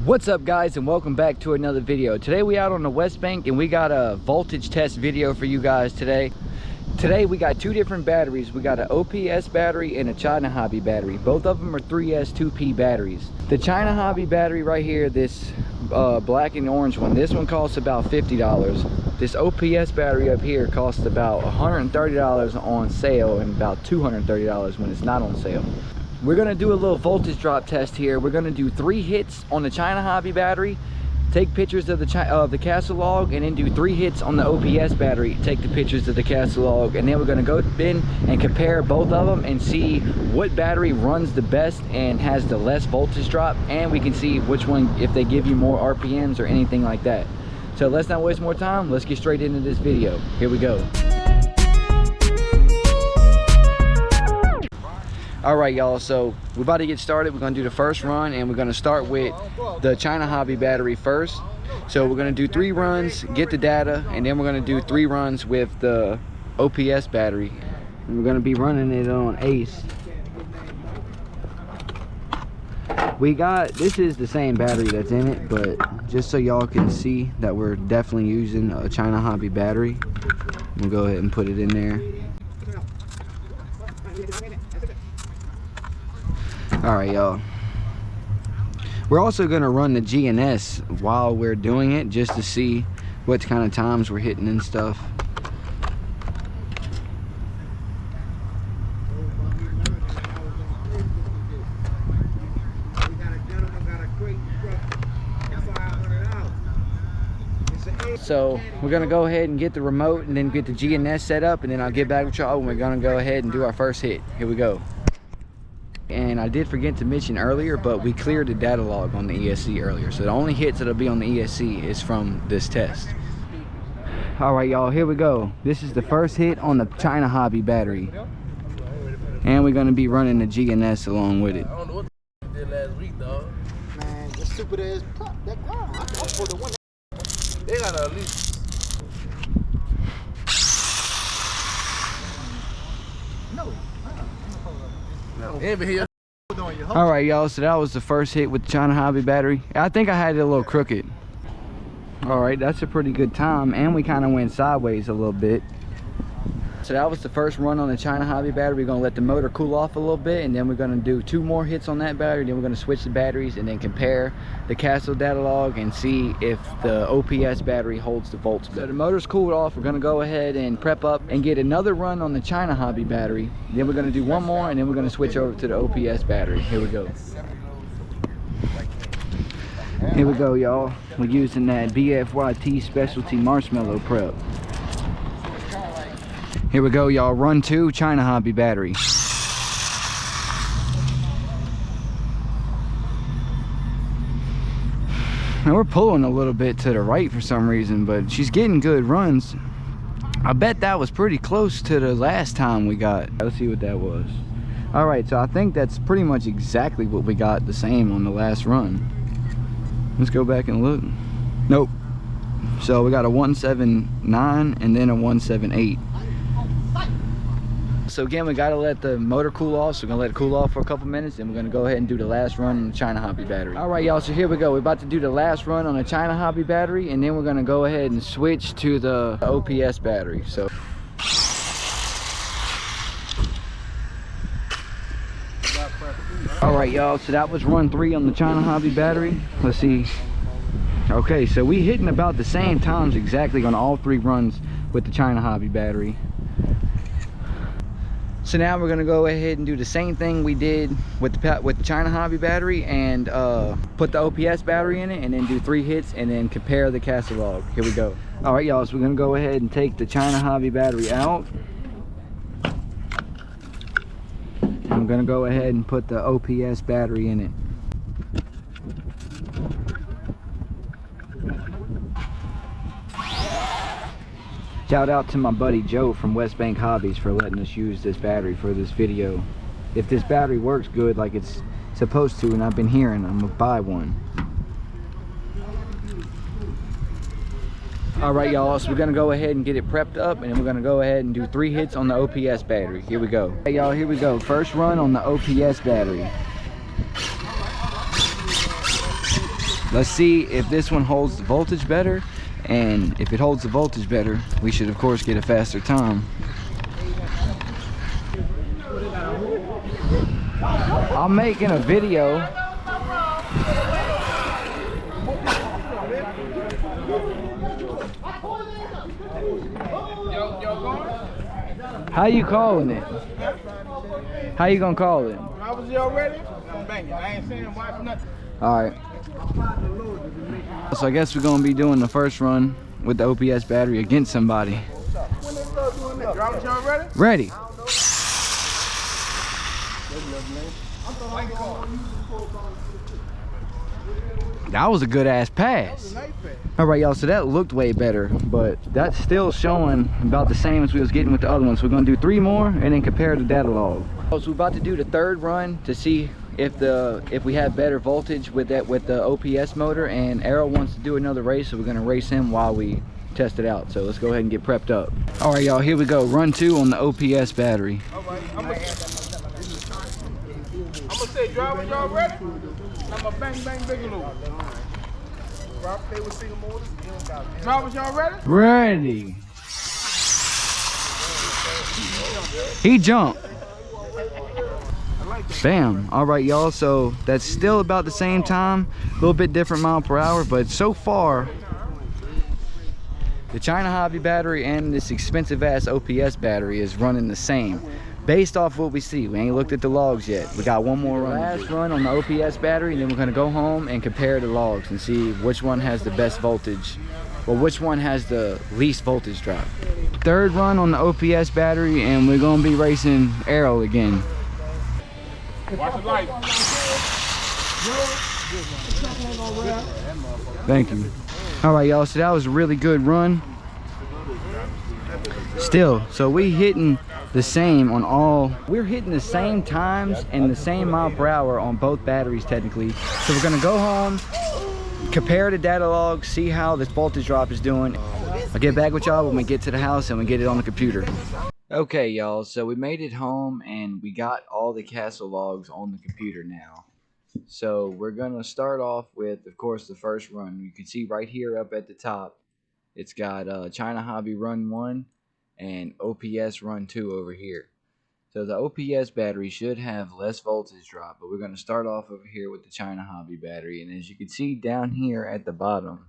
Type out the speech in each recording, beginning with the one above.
What's up guys, and welcome back to another video. Today we out on the West Bank and we got a voltage test video for you guys today. Today we got two different batteries. We got an OPS battery and a China Hobby battery. Both of them are 3S 2P batteries. The China Hobby battery right here, this black and orange one, this one costs about $50. This OPS battery up here costs about $130 on sale and about $230 when it's not on sale. We're gonna do a little voltage drop test here. We're gonna do 3 hits on the China Hobby battery, take pictures of the castle log, and then do 3 hits on the OPS battery, take the pictures of the castle log, and then we're gonna go in and compare both of them and see what battery runs the best and has the less voltage drop, and we can see which one, if they give you more RPMs or anything like that. So let's not waste more time, let's get straight into this video. Here we go. All right y'all, so we're about to get started. We're gonna do the first run and we're gonna start with the China Hobby battery first. So we're gonna do 3 runs, get the data, and then we're gonna do 3 runs with the OPS battery. And we're gonna be running it on Ace. This is the same battery that's in it, but just so y'all can see that we're definitely using a China Hobby battery, we'll go ahead and put it in there. All right y'all, we're also going to run the GNS while we're doing it, just to see what kind of times we're hitting and stuff. So we're going to go ahead and get the remote and then get the GNS set up, and then I'll get back with y'all when we're going to go ahead and do our first hit. Here we go. And I did forget to mention earlier, but we cleared the data log on the ESC earlier. So the only hits that'll be on the ESC is from this test. All right, y'all, here we go. This is the first hit on the China Hobby battery. And we're gonna be running the GNS along with it. I don't know what the did last week, dog. Man, that stupid ass pop, that ground. I for the one. They gotta at least. All right y'all, so that was the first hit with the China Hobby battery. I think I had it a little crooked. All right, that's a pretty good time, and we kind of went sideways a little bit. So that was the first run on the China Hobby battery. We're gonna let the motor cool off a little bit, and then we're gonna do 2 more hits on that battery. Then we're gonna switch the batteries and then compare the castle data log and see if the OPS battery holds the volts. So the motor's cooled off. We're gonna go ahead and prep up and get another run on the China Hobby battery. Then we're gonna do 1 more, and then we're gonna switch over to the OPS battery. Here we go. Here we go, y'all. We're using that BFYT specialty marshmallow prep. Here we go, y'all. Run 2, China Hobby battery. Now we're pulling a little bit to the right for some reason, but she's getting good runs. I bet that was pretty close to the last time we got. Let's see what that was. All right, so I think that's pretty much exactly what we got the same on the last run. Let's go back and look. Nope. So we got a 179 and then a 178. So again, we gotta let the motor cool off, so we're gonna let it cool off for a couple minutes, and we're gonna go ahead and do the last run on the China Hobby battery. All right, y'all, so here we go. We're about to do the last run on the China Hobby battery, and then we're gonna go ahead and switch to the OPS battery. So all right, y'all, so that was run 3 on the China Hobby battery. Let's see. Okay, so we hitting about the same times exactly on all 3 runs with the China Hobby battery. So now we're gonna go ahead and do the same thing we did with the China Hobby battery, and put the OPS battery in it, and then do 3 hits and then compare the castle log. Here we go. All right, y'all, so we're gonna go ahead and take the China Hobby battery out. I'm gonna go ahead and put the OPS battery in it. Shout out to my buddy Joe from West Bank Hobbies for letting us use this battery for this video. If this battery works good like it's supposed to, and I've been hearing, I'm gonna buy one. All right, y'all, so we're gonna go ahead and get it prepped up, and then we're gonna go ahead and do 3 hits on the OPS battery. Here we go. Hey y'all, here we go. First run on the OPS battery. Let's see if this one holds the voltage better, and if it holds the voltage better, we should of course get a faster time. I'm making a video. How you calling it? How you gonna call it? I was already? I'm banging. I ain't saying watch nothing. Alright. So I guess we're gonna be doing the first run with the OPS battery against somebody. Drop y'all ready? Ready. That was a good ass pass. Alright y'all, so that looked way better, but that's still showing about the same as we was getting with the other one. So we're gonna do 3 more and then compare the data log. So we're about to do the 3rd run to see if we have better voltage with the OPS motor, and Arrow wants to do another race, so we're gonna race him while we test it out. So let's go ahead and get prepped up. Alright y'all, here we go. Run 2 on the OPS battery. Alright, I'm gonna say drive when y'all ready. I'm a bang bang bigaloo. They were single motors. Drive when y'all ready? Ready. He jumped. Bam. All right y'all, so that's still about the same time, a little bit different mile per hour, but so far the China Hobby battery and this expensive ass OPS battery is running the same based off what we see. We ain't looked at the logs yet. We got one more run. Last run on the OPS battery, and then we're gonna go home and compare the logs and see which one has the best voltage, or which one has the least voltage drop. 3rd run on the OPS battery, and we're gonna be racing Arrow again. Watch the light. Thank you. All right y'all, so that was a really good run still. So we hitting the same on all, we're hitting the same times and the same mile per hour on both batteries technically. So we're gonna go home, compare the data log, see how this voltage drop is doing. I'll get back with y'all when we get to the house and we get it on the computer. Okay y'all, so we made it home and we got all the castle logs on the computer now. So we're gonna start off with, of course, the first run. You can see right here up at the top, it's got China Hobby Run 1 and OPS Run 2 over here. So the OPS battery should have less voltage drop, but we're gonna start off over here with the China Hobby battery. And as you can see down here at the bottom,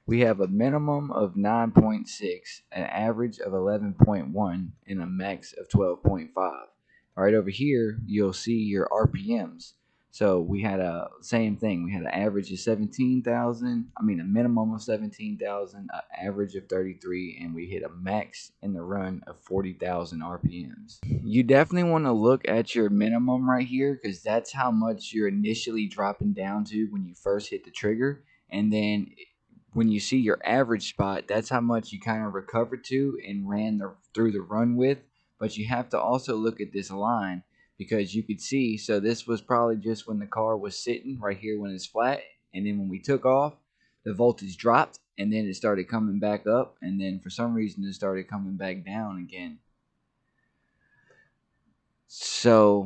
we have a minimum of 9.6, an average of 11.1, and a max of 12.5. All right, over here, you'll see your RPMs. So we had a same thing. We had an average of 17,000. I mean, a minimum of 17,000, an average of 33, and we hit a max in the run of 40,000 RPMs. You definitely want to look at your minimum right here, because that's how much you're initially dropping down to when you first hit the trigger. And then when you see your average spot, that's how much you kind of recovered to and ran through the run with. But you have to also look at this line, because you could see, so this was probably just when the car was sitting right here when it's flat, and then when we took off, the voltage dropped, and then it started coming back up, and then for some reason it started coming back down again. So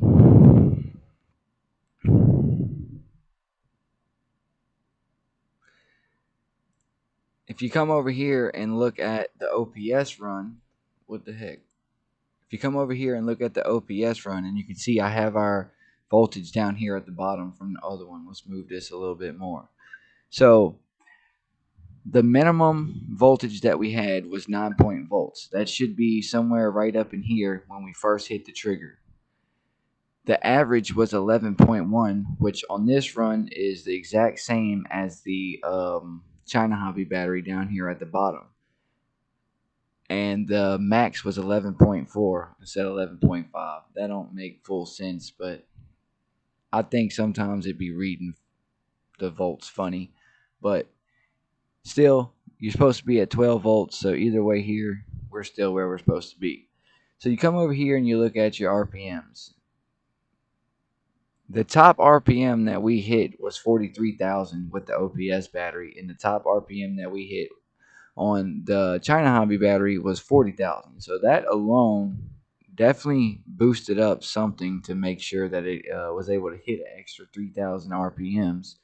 if you come over here and look at the OPS run, what the heck? If you come over here and look at the OPS run, and you can see I have our voltage down here at the bottom from the other one. Let's move this a little bit more. So the minimum voltage that we had was 9 volts. That should be somewhere right up in here when we first hit the trigger. The average was 11.1, which on this run is the exact same as the China Hobby battery down here at the bottom. And the max was 11.4 instead of 11.5. That don't make full sense, but I think sometimes it'd be reading the volts funny. But still, you're supposed to be at 12 volts, so either way here, we're still where we're supposed to be. So you come over here and you look at your RPMs. The top RPM that we hit was 43,000 with the OPS battery, and the top RPM that we hit on the China Hobby battery was 40,000. So that alone definitely boosted up something to make sure that it was able to hit an extra 3,000 RPMs.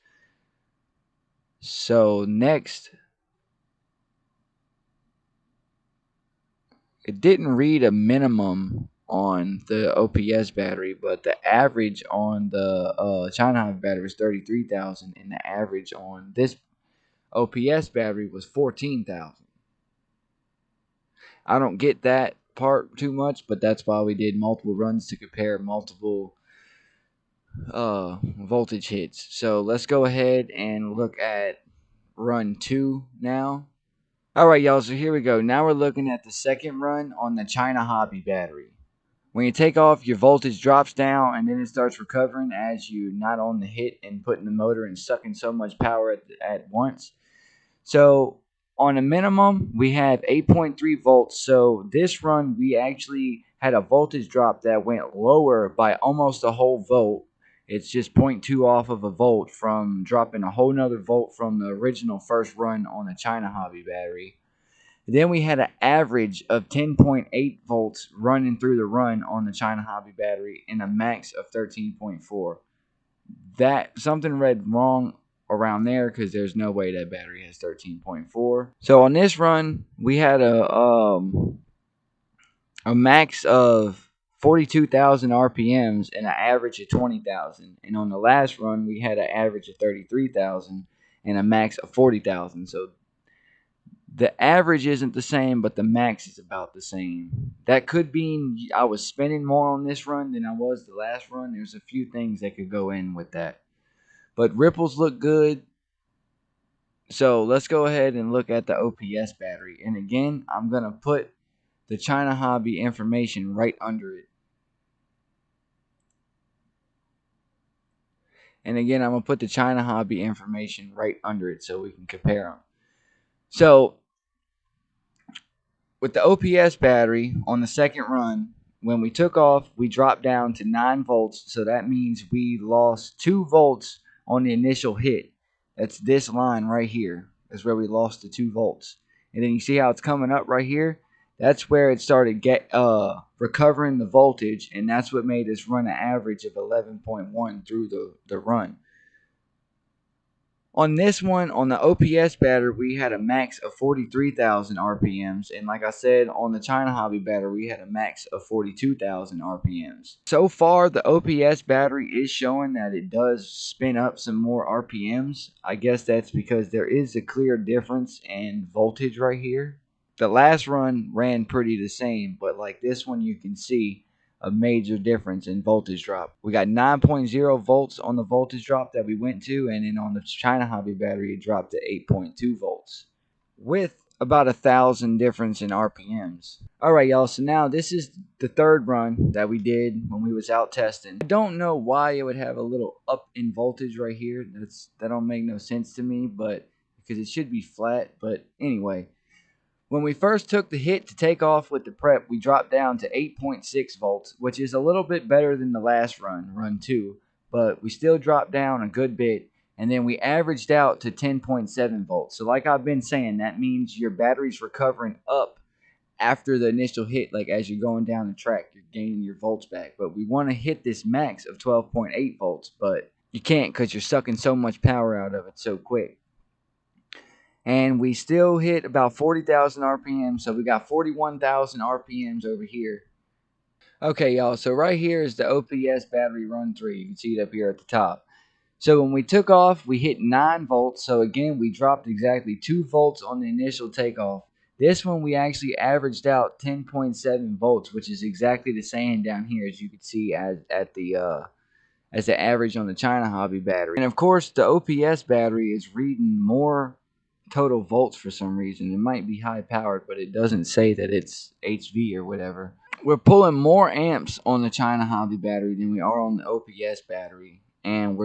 So next, it didn't read a minimum on the OPS battery, but the average on the China Hobby battery was 33,000, and the average on this OPS battery was 14,000. I don't get that part too much, but that's why we did multiple runs to compare multiple voltage hits. So let's go ahead and look at run 2 now. Alright y'all, so here we go. Now we're looking at the second run on the China Hobby battery. When you take off, your voltage drops down and then it starts recovering as you not on the hit and putting the motor and sucking so much power at once. So on a minimum, we have 8.3 volts. So this run, we actually had a voltage drop that went lower by almost a whole volt. It's just 0.2 off of a volt from dropping a whole nother volt from the original first run on the China Hobby battery. Then we had an average of 10.8 volts running through the run on the China Hobby battery and a max of 13.4. That something read wrong around there because there's no way that battery has 13.4. So on this run, we had a max of 42,000 RPMs and an average of 20,000. And on the last run, we had an average of 33,000 and a max of 40,000. So the average isn't the same, but the max is about the same. That could mean I was spinning more on this run than I was the last run. There's a few things that could go in with that. But ripples look good. So let's go ahead and look at the OPS battery. And again, I'm going to put the China Hobby information right under it. And again, I'm going to put the China Hobby information right under it so we can compare them. So with the OPS battery on the second run, when we took off, we dropped down to 9 volts. So that means we lost 2 volts on the initial hit. That's this line right here. That's where we lost the 2 volts. And then you see how it's coming up right here? That's where it started recovering the voltage, and that's what made us run an average of 11.1 through the run. On this one, on the OPS battery, we had a max of 43,000 RPMs. And like I said, on the China Hobby battery, we had a max of 42,000 RPMs. So far, the OPS battery is showing that it does spin up some more RPMs. I guess that's because there is a clear difference in voltage right here. The last run ran pretty the same, but like this one, you can see a major difference in voltage drop. We got 9.0 volts on the voltage drop that we went to, and then on the China Hobby battery it dropped to 8.2 volts with about 1,000 difference in RPMs. Alright y'all, so now this is the third run that we did when we was out testing. I don't know why it would have a little up in voltage right here. That don't make no sense to me, but because it should be flat. But anyway, when we first took the hit to take off with the prep, we dropped down to 8.6 volts, which is a little bit better than the last run, run 2, but we still dropped down a good bit, and then we averaged out to 10.7 volts. So like I've been saying, that means your battery's recovering up after the initial hit. Like as you're going down the track, you're gaining your volts back. But we want to hit this max of 12.8 volts, but you can't because you're sucking so much power out of it so quick. And we still hit about 40,000 RPM. So we got 41,000 RPMs over here. Okay, y'all. So right here is the OPS battery run 3. You can see it up here at the top. So when we took off, we hit 9 volts. So again, we dropped exactly 2 volts on the initial takeoff. This one we actually averaged out 10.7 volts, which is exactly the same down here as you can see as the average on the China Hobby battery. And of course, the OPS battery is reading more total volts for some reason. It might be high powered, but it doesn't say that it's HV or whatever. We're pulling more amps on the China Hobby battery than we are on the OPS battery, and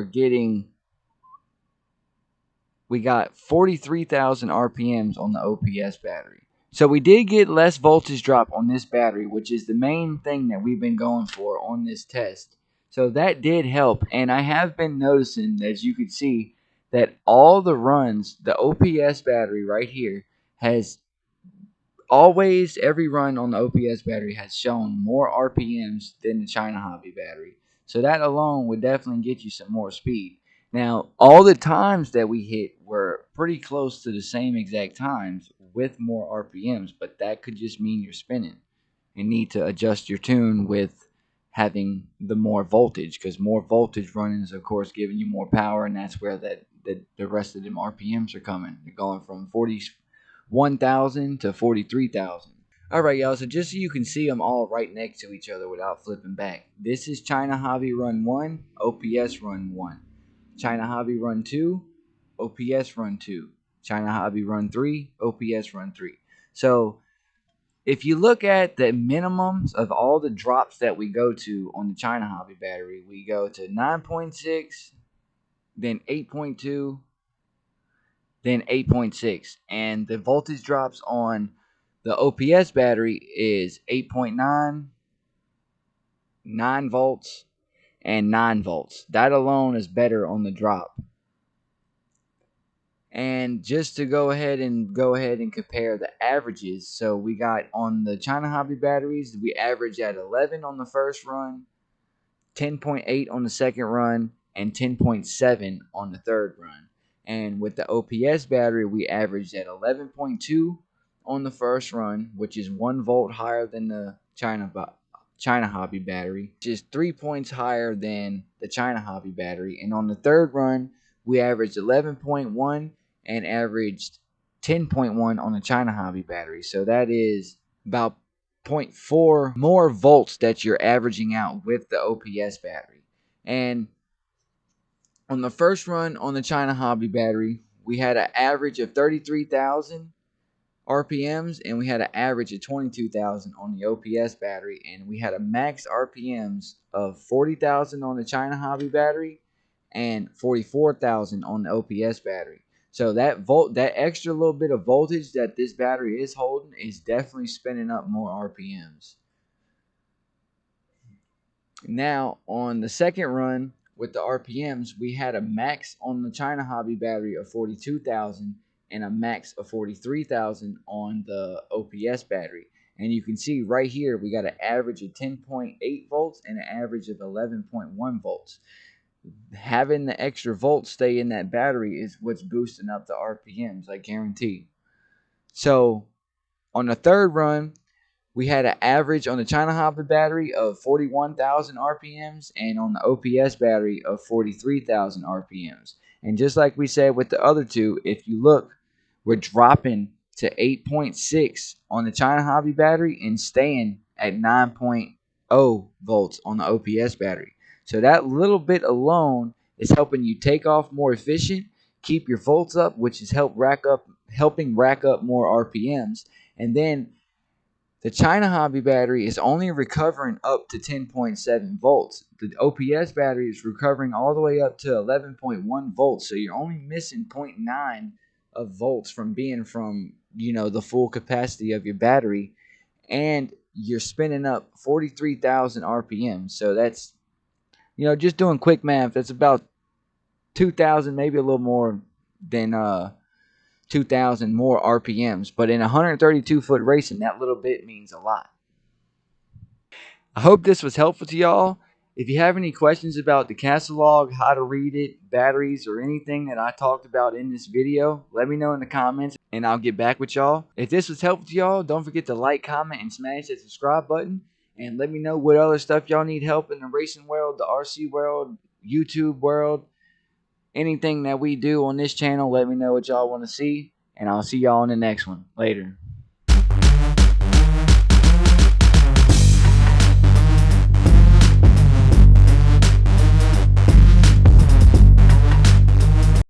we got 43,000 RPMs on the OPS battery. So we did get less voltage drop on this battery, which is the main thing that we've been going for on this test. So that did help, and I have been noticing, as you can see, that all the runs, the OPS battery right here has always, every run on the OPS battery has shown more RPMs than the China Hobby battery. So that alone would definitely get you some more speed. Now, all the times that we hit were pretty close to the same exact times with more RPMs, but that could just mean you're spinning. You need to adjust your tune with having the more voltage, because more voltage running is of course giving you more power, and that's where the rest of them RPMs are coming. They're going from 41,000 to 43,000. Alright y'all, so just so you can see them all right next to each other without flipping back. This is China Hobby Run 1, OPS Run 1. China Hobby Run 2, OPS Run 2. China Hobby Run 3, OPS Run 3. So if you look at the minimums of all the drops that we go to on the China Hobby battery, we go to 9.6, then 8.2, then 8.6. And the voltage drops on the OPS battery is 8.9, 9 volts, and 9 volts. That alone is better on the drop. And just to go ahead and compare the averages, so we got on the China Hobby batteries, we average at 11 on the first run, 10.8 on the second run, and 10.7 on the third run. And with the OPS battery, we averaged at 11.2 on the first run, which is 1 volt higher than the China Hobby battery, which is 3 points higher than the China Hobby battery. And on the third run, we averaged 11.1 and averaged 10.1 on the China Hobby battery. So that is about 0.4 more volts that you're averaging out with the OPS battery. And on the first run on the China Hobby battery, we had an average of 33,000 RPMs, and we had an average of 22,000 on the OPS battery, and we had a max RPMs of 40,000 on the China Hobby battery and 44,000 on the OPS battery. So that extra little bit of voltage that this battery is holding is definitely spinning up more RPMs. Now on the second run with the RPMs, we had a max on the China Hobby battery of 42,000 and a max of 43,000 on the OPS battery. And you can see right here we got an average of 10.8 volts and an average of 11.1 volts. Having the extra volts stay in that battery is what's boosting up the RPMs, I guarantee. So on the third run, we had an average on the China Hobby battery of 41,000 RPMs and on the OPS battery of 43,000 RPMs. And just like we said with the other two, if you look, we're dropping to 8.6 on the China Hobby battery and staying at 9.0 volts on the OPS battery. So that little bit alone is helping you take off more efficient, keep your volts up, which is helping rack up more RPMs. And then the China Hobby battery is only recovering up to 10.7 volts. The OPS battery is recovering all the way up to 11.1 volts. So you're only missing 0.9 of volts from being from, the full capacity of your battery. And you're spinning up 43,000 RPM. So that's, just doing quick math, that's about 2,000, maybe a little more than 2,000 more RPMs. But in 132-foot racing, that little bit means a lot. I hope this was helpful to y'all. If you have any questions about the catalog, how to read it, batteries, or anything that I talked about in this video, let me know in the comments and I'll get back with y'all. If this was helpful to y'all, don't forget to like, comment, and smash that subscribe button. And let me know what other stuff y'all need help in the racing world, the RC world, YouTube world. Anything that we do on this channel, let me know what y'all want to see. And I'll see y'all in the next one. Later.